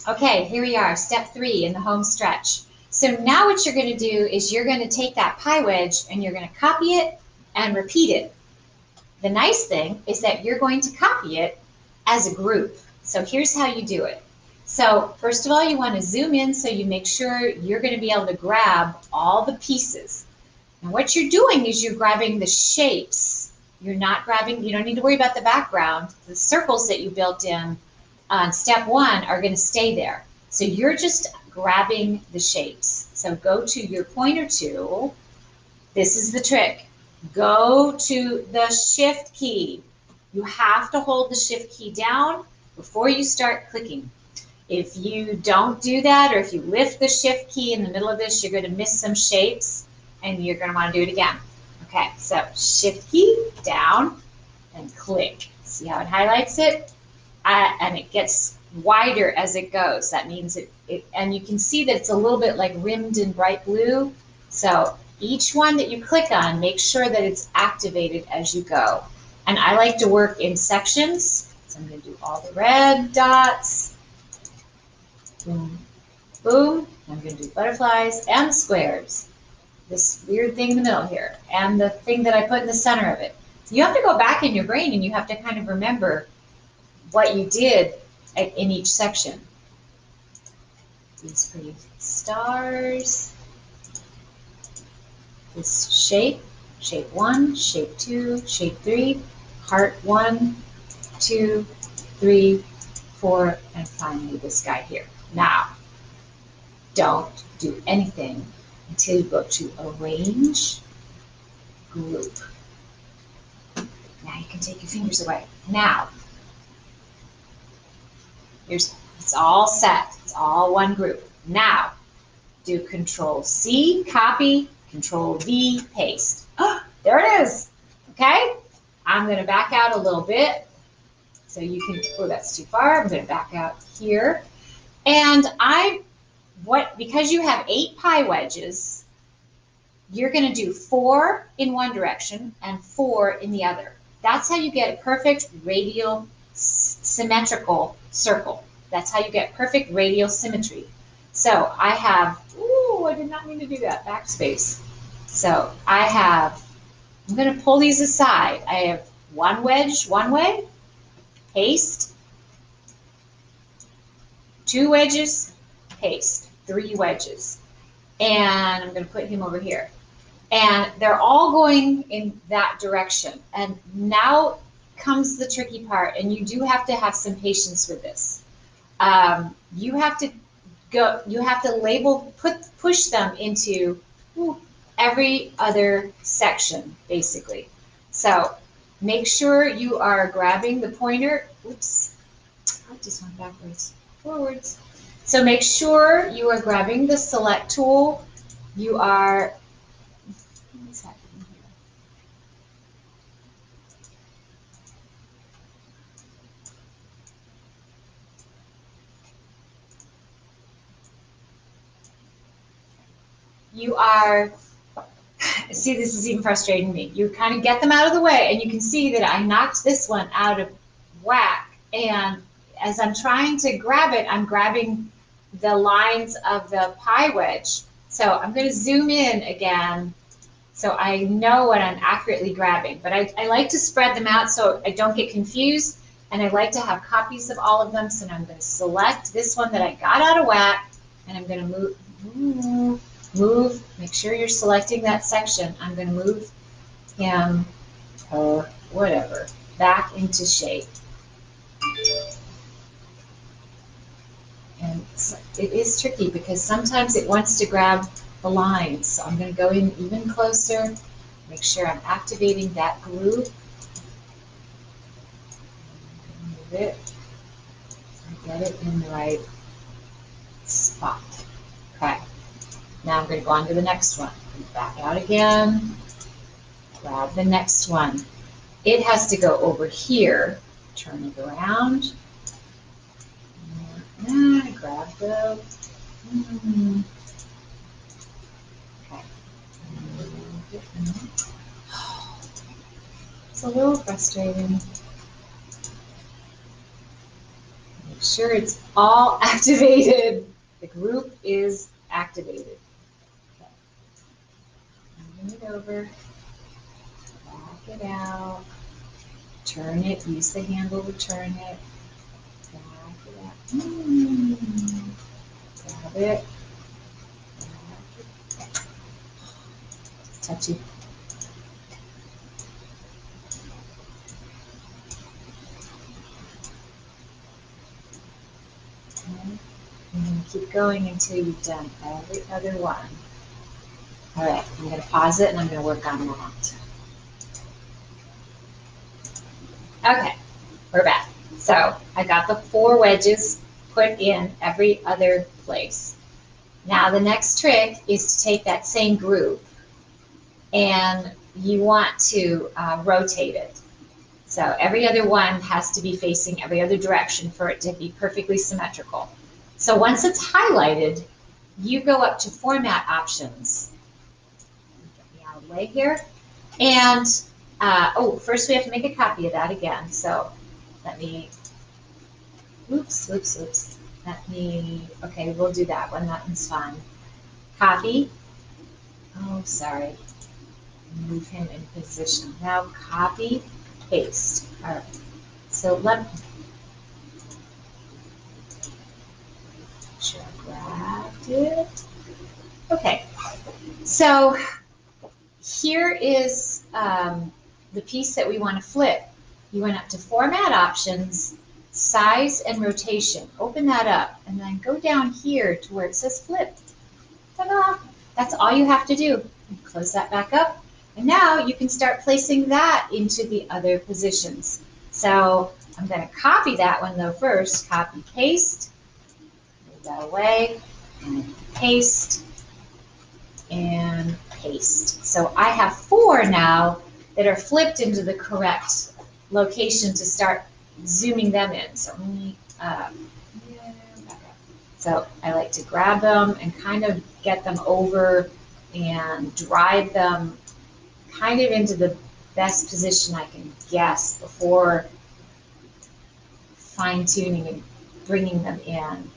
Okay, here we are, step 3 in the home stretch. So now what you're going to do is you're going to take that pie wedge and you're going to copy it and repeat it. The nice thing is that you're going to copy it as a group. So here's how you do it. So first of all, you want to zoom in so you make sure you're going to be able to grab all the pieces. And what you're doing is you're grabbing the shapes. You're not grabbing, you don't need to worry about the background. The circles that you built in on step 1 are going to stay there. So you're just grabbing the shapes. So go to your pointer tool. This is the trick. Go to the shift key. You have to hold the shift key down before you start clicking. If you don't do that, or if you lift the shift key in the middle of this, you're going to miss some shapes and you're going to want to do it again. Okay, so shift key down and click. See how it highlights it? And it gets wider as it goes. That means and you can see that it's a little bit like rimmed in bright blue. So each one that you click on, make sure that it's activated as you go. And I like to work in sections. So I'm going to do all the red dots. Boom, boom. I'm going to do butterflies and squares. This weird thing in the middle here. And the thing that I put in the center of it. You have to go back in your brain and you have to kind of remember what you did in each section. These pretty stars. This shape, shape 1, shape 2, shape 3, heart 1, 2, 3, 4, and finally this guy here. Now, don't do anything until you go to Arrange, Group. Now you can take your fingers away. Now, it's all set. It's all one group. Now, do Control-C, copy, Control-V, paste. Oh, there it is. Okay? I'm going to back out a little bit. So you can, oh, that's too far. I'm going to back out here. And because you have 8 pie wedges, you're going to do 4 in one direction and 4 in the other. That's how you get a perfect radial symmetrical circle. That's how you get perfect radial symmetry. So I have, ooh, I did not mean to do that, backspace. So I'm going to pull these aside. I have 1 wedge one way, paste, 2 wedges, paste, 3 wedges. And I'm going to put him over here. And they're all going in that direction. And now comes the tricky part, and you do have to have some patience with this. You have to label, push them into every other section, basically. So make sure you are grabbing the pointer. Oops, I just went backwards, forwards. So make sure you are grabbing the select tool. You are, what's happening here? You are, see, this is even frustrating me. You kind of get them out of the way, and you can see that I knocked this one out of whack. And as I'm trying to grab it, I'm grabbing the lines of the pie wedge. So I'm going to zoom in again so I know what I'm accurately grabbing. But I like to spread them out so I don't get confused, and I like to have copies of all of them. So now I'm going to select this one that I got out of whack, and I'm going to move, make sure you're selecting that section. I'm going to move him, or whatever, back into shape. And it is tricky because sometimes it wants to grab the lines. So I'm going to go in even closer, make sure I'm activating that group. Move it, and get it in the right spot. Okay. Now I'm going to go on to the next one. Back out again. Grab the next one. It has to go over here. Turn it around. Grab the. Okay. It's a little frustrating. Make sure it's all activated. The group is activated. Okay. Moving it over, back it out, turn it, use the handle to turn it, back it out. Grab it, touchy. Okay. And then keep going until you've done every other one. All right, I'm going to pause it and I'm going to work on that. Okay, we're back. So I got the 4 wedges put in every other place. Now the next trick is to take that same group and you want to rotate it. So every other one has to be facing every other direction for it to be perfectly symmetrical. So once it's highlighted, you go up to Format Options. Get me out of the way here. And, first we have to make a copy of that again. So let me, oops. Okay, we'll do that one. That one's fine. Copy. Oh, sorry. Move him in position. Now copy, paste. All right. So let me, sure I grabbed it. Okay. So here is the piece that we want to flip. You went up to Format Options, Size and Rotation. Open that up and then go down here to where it says Flip. Ta-da! That's all you have to do. Close that back up. And now you can start placing that into the other positions. So I'm going to copy that one though first. Copy, paste, move that away, and paste, and paste. So I have 4 now that are flipped into the correct location to start zooming them in. So let me, so I like to grab them and kind of get them over and drive them kind of into the best position I can guess before fine-tuning and bringing them in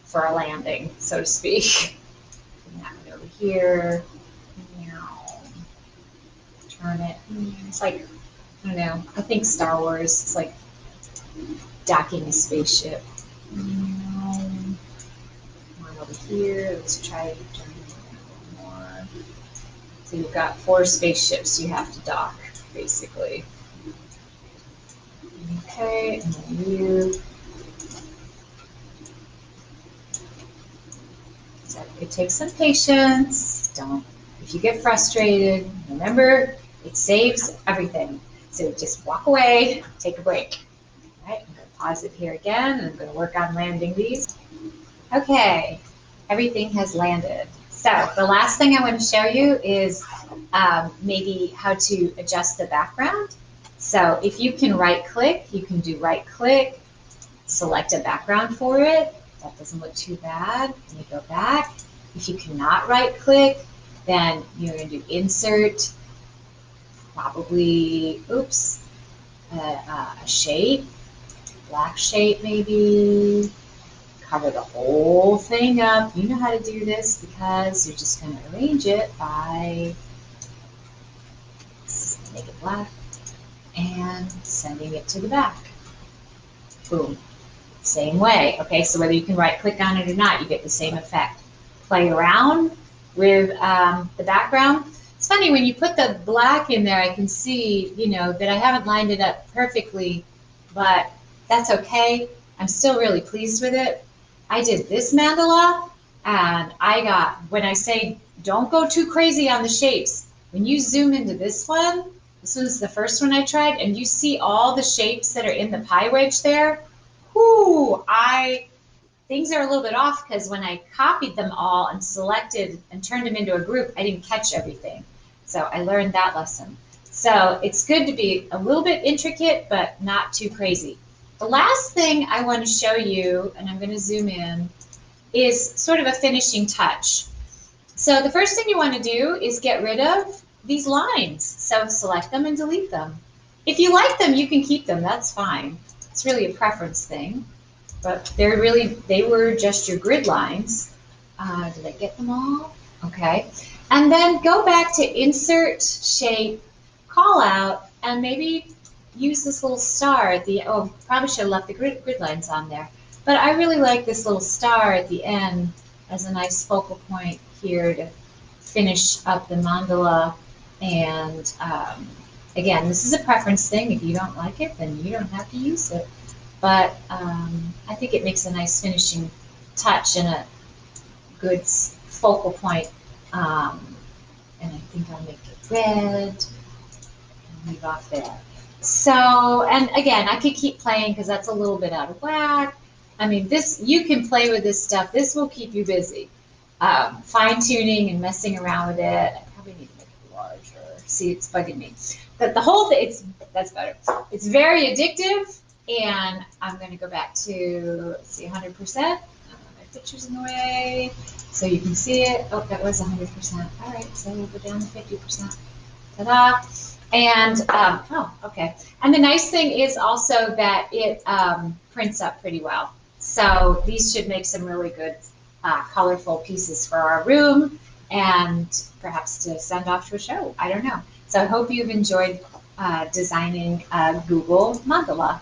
for a landing, so to speak. Bring that one over here. Turn it. It's like, I don't know, I think Star Wars, it's like docking a spaceship. Come on over here, let's try to turn it a little more. So you've got 4 spaceships you have to dock, basically. Okay, and then you. So it takes some patience. If you get frustrated, remember, it saves everything. So just walk away, take a break. All right, I'm going to pause it here again, and I'm going to work on landing these. Okay, everything has landed. So the last thing I want to show you is maybe how to adjust the background. So if you can right-click, you can do right-click, select a background for it. That doesn't look too bad. Let me go back. If you cannot right-click, then you're going to do Insert, probably, a shape, black shape maybe. Cover the whole thing up. You know how to do this because you're just going to arrange it by make it black and sending it to the back. Boom. Same way. Okay, so whether you can right click on it or not, you get the same effect. Play around with the background. It's funny when you put the black in there, I can see, that I haven't lined it up perfectly, but that's okay. I'm still really pleased with it. I did this mandala, and when I say don't go too crazy on the shapes, when you zoom into this was the first one I tried, and you see all the shapes that are in the pie wedge there, things are a little bit off because when I copied them all and selected and turned them into a group, I didn't catch everything. So I learned that lesson. So it's good to be a little bit intricate, but not too crazy. The last thing I want to show you, and I'm going to zoom in, is sort of a finishing touch. So the first thing you want to do is get rid of these lines. So select them and delete them. If you like them, you can keep them. That's fine. It's really a preference thing. but they were just your grid lines. Did I get them all? Okay. And then go back to insert, shape, call out, and maybe use this little star at the, oh, probably should have left the grid lines on there. But I really like this little star at the end as a nice focal point here to finish up the mandala. And again, this is a preference thing. If you don't like it, then you don't have to use it. But I think it makes a nice finishing touch and a good focal point. And I think I'll make it red and leave off there. So, and again, I could keep playing because that's a little bit out of whack. I mean, this, you can play with this stuff. This will keep you busy. Fine tuning and messing around with it. I probably need to make it larger. See, it's bugging me. But the whole thing, that's better. It's very addictive. And I'm going to go back to, let's see, 100%. My picture's in the way. So you can see it. Oh, that was 100%. All right, so we'll go down to 50%. Ta-da. And, oh, okay. And the nice thing is also that it prints up pretty well. So these should make some really good colorful pieces for our room and perhaps to send off to a show. I don't know. So I hope you've enjoyed designing a Google mandala.